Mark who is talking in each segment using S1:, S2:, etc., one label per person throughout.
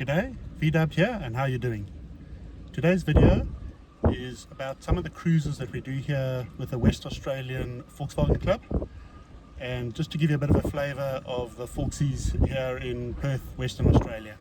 S1: G'day, VDub here, and how you doing? Today's video is about some of the cruises that we do here with the West Australian Volkswagen Club, and just to give you a bit of a flavour of the Volksies here in Perth, Western Australia.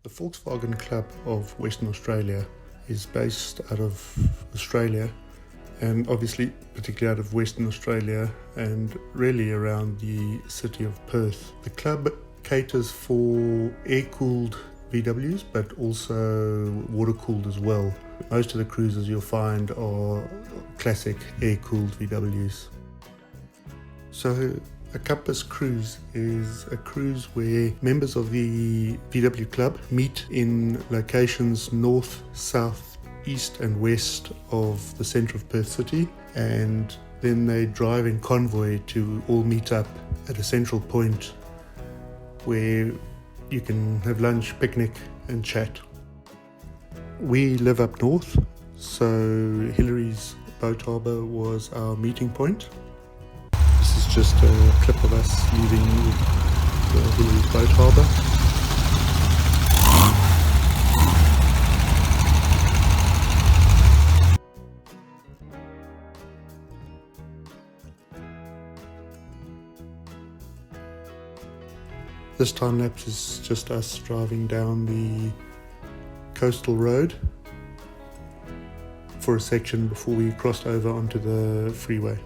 S1: The Volkswagen Club of Western Australia is based out of Australia, and obviously particularly out of Western Australia and really around the city of Perth. The club caters for air-cooled VWs but also water-cooled as well. Most of the cruises you'll find are classic air-cooled VWs. So a Compass cruise is a cruise where members of the VW club meet in locations north, south, east and west of the centre of Perth City, and then they drive in convoy to all meet up at a central point where you can have lunch, picnic and chat. We live up north, so Hillary's boat harbour was our meeting point. This is just a clip of us leaving the Hillary's boat harbour. This time lapse is just us driving down the coastal road for a section before we crossed over onto the freeway.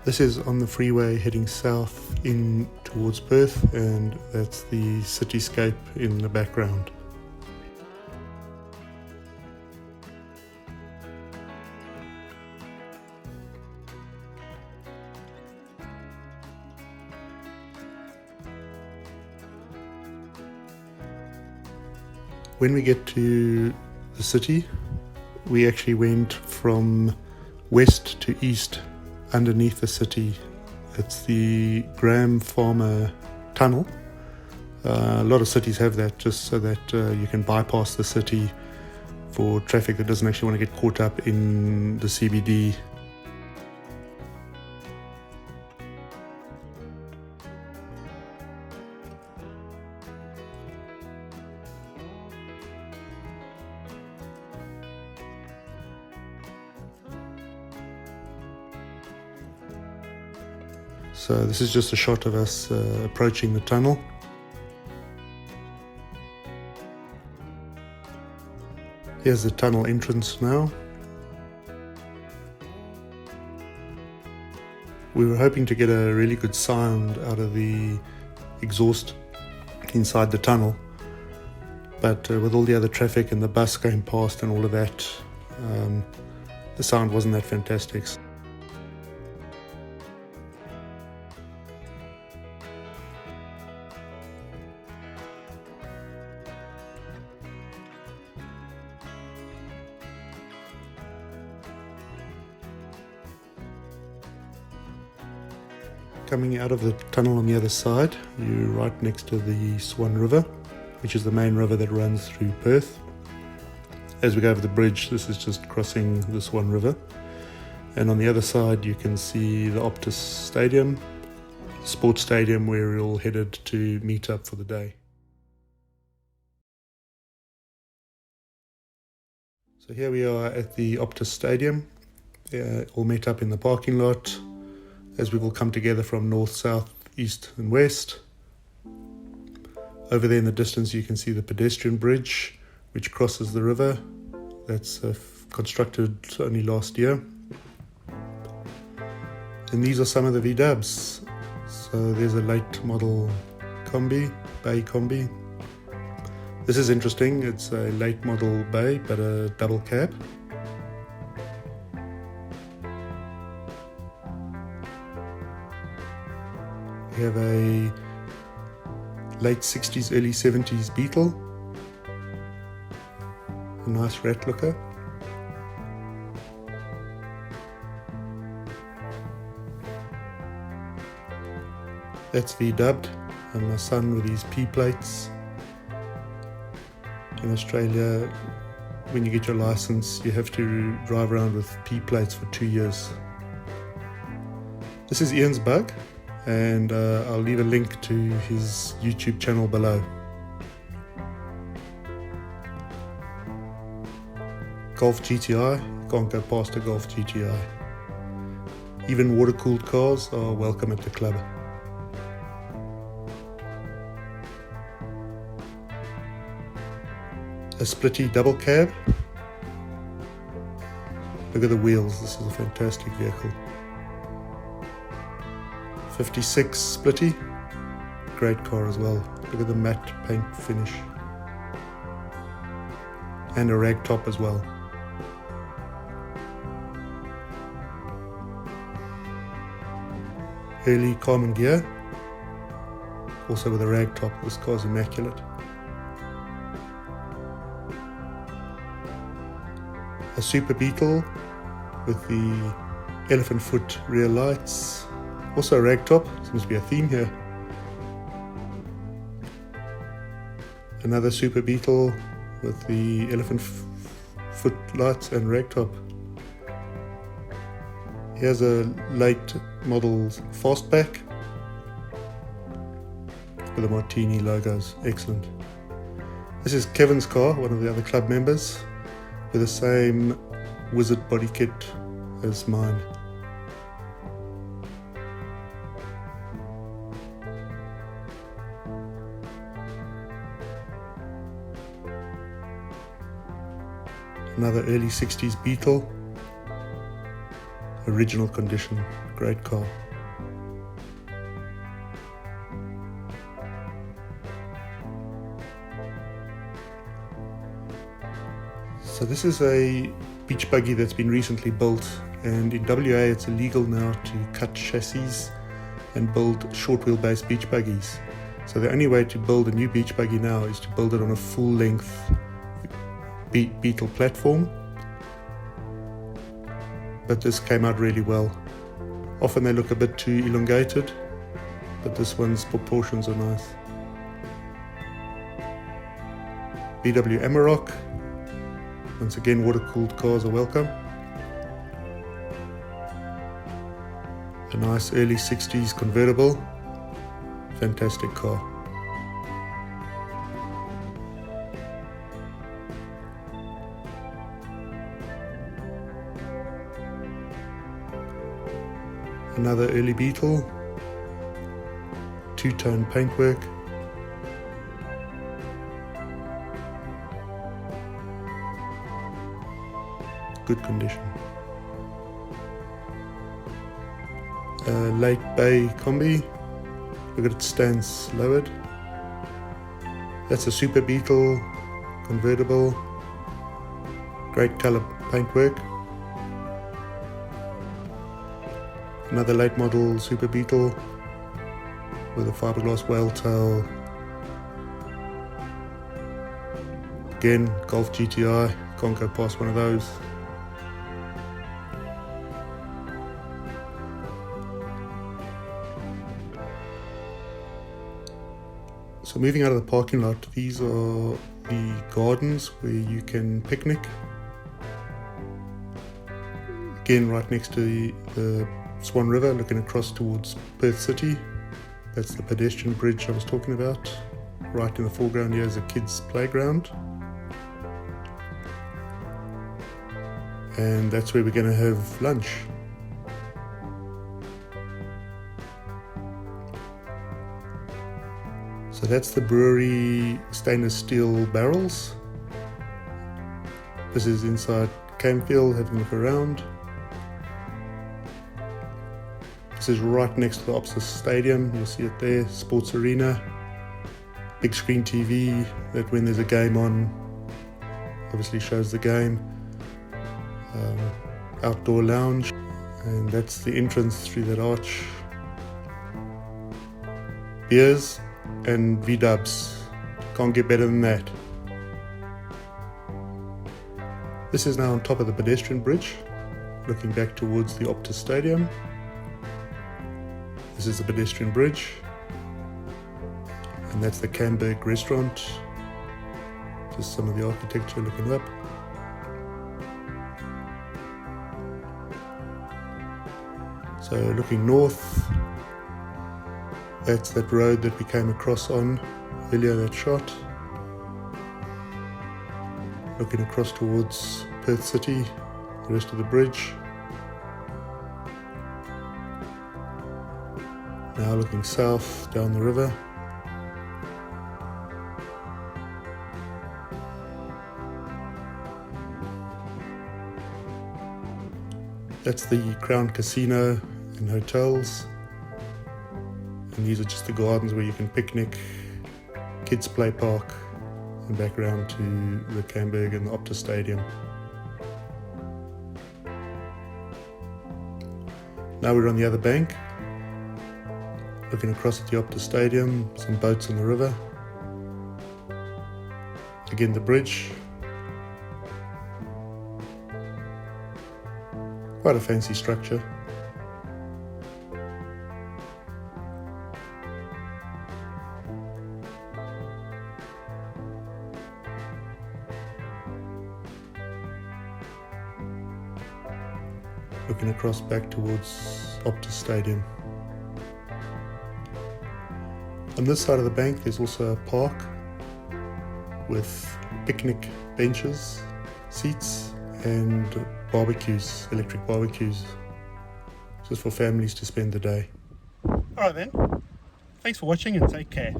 S1: This is on the freeway heading south in towards Perth, and that's the cityscape in the background. When we get to the city, we actually went from west to east underneath the city. It's the Graham Farmer Tunnel. A lot of cities have that just so that you can bypass the city for traffic that doesn't actually want to get caught up in the CBD. So this is just a shot of us approaching the tunnel. Here's the tunnel entrance now. We were hoping to get a really good sound out of the exhaust inside the tunnel, but with all the other traffic and the bus going past and all of that, the sound wasn't that fantastic. Coming out of the tunnel on the other side, you're right next to the Swan River, which is the main river that runs through Perth. As we go over the bridge, this is just crossing the Swan River. And on the other side, you can see the Optus Stadium, sports stadium where we're all headed to meet up for the day. So here we are at the Optus Stadium, all met up in the parking lot, as we've all come together from north, south, east and west. Over there in the distance you can see the pedestrian bridge which crosses the river. That's constructed only last year. And these are some of the V-dubs. So there's a late model combi, bay combi. This is interesting, it's a late model bay but a double cab. We have a late 60s, early 70s Beetle. A nice rat looker. That's V-dubbed, and my son with his P-plates. In Australia, when you get your license, you have to drive around with P-plates for 2 years. This is Ian's bug, and I'll leave a link to his YouTube channel below. Golf GTI, can't go past a Golf GTI. Even water-cooled cars are welcome at the club. A splitty double cab. Look at the wheels, this is a fantastic vehicle. 56 splitty, great car as well. Look at the matte paint finish. And a rag top as well. Early Carmen gear, also with a rag top. This car's immaculate. A Super Beetle with the elephant foot rear lights, also a rag top. Seems to be a theme here. Another Super Beetle with the elephant foot lights and rag top. Here's a late model fastback with the Martini logos. Excellent. This is Kevin's car, one of the other club members, with the same wizard body kit as mine. Another early 60s Beetle. Original condition, great car. So this is a beach buggy that's been recently built, and in WA it's illegal now to cut chassis and build short wheelbase beach buggies. So the only way to build a new beach buggy now is to build it on a full length Beetle platform. But this came out really well. Often they look a bit too elongated, but this one's proportions are nice. VW Amarok. Once again, water-cooled cars are welcome. A nice early 60s convertible. Fantastic car. Another early Beetle, two-tone paintwork. Good condition. A late bay combi. Look at its stance lowered. That's a Super Beetle convertible. Great colour paintwork. Another late model Super Beetle with a fiberglass whale tail. Again, Golf GTI, can't go past one of those. So moving out of the parking lot, these are the gardens where you can picnic. Again, right next to the Swan River, looking across towards Perth City. That's the pedestrian bridge I was talking about. Right in the foreground here is a kids' playground. And that's where we're going to have lunch. So that's the brewery stainless steel barrels. This is inside Campfield, having a look around. This is right next to the Optus Stadium, you'll see it there, sports arena. Big screen TV that when there's a game on, obviously shows the game. Outdoor lounge, and that's the entrance through that arch. Beers, and V-dubs. Can't get better than that. This is now on top of the pedestrian bridge, looking back towards the Optus Stadium. This is the pedestrian bridge, and that's the Camberg restaurant. Just some of the architecture looking up. So looking north, that's that road that we came across on earlier, that shot. Looking across towards Perth City, the rest of the bridge. Now looking south down the river. That's the Crown Casino and hotels, and these are just the gardens where you can picnic, kids play park, and back around to the Camberg and the Optus Stadium. Now we're on the other bank, looking across at the Optus Stadium, some boats on the river. Again the bridge. Quite a fancy structure. Looking across back towards Optus Stadium. On this side of the bank there's also a park with picnic benches, seats and barbecues, electric barbecues, just for families to spend the day. Alright then, thanks for watching and take care.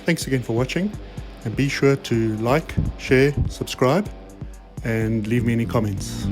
S1: Thanks again for watching, and be sure to like, share, subscribe and leave me any comments.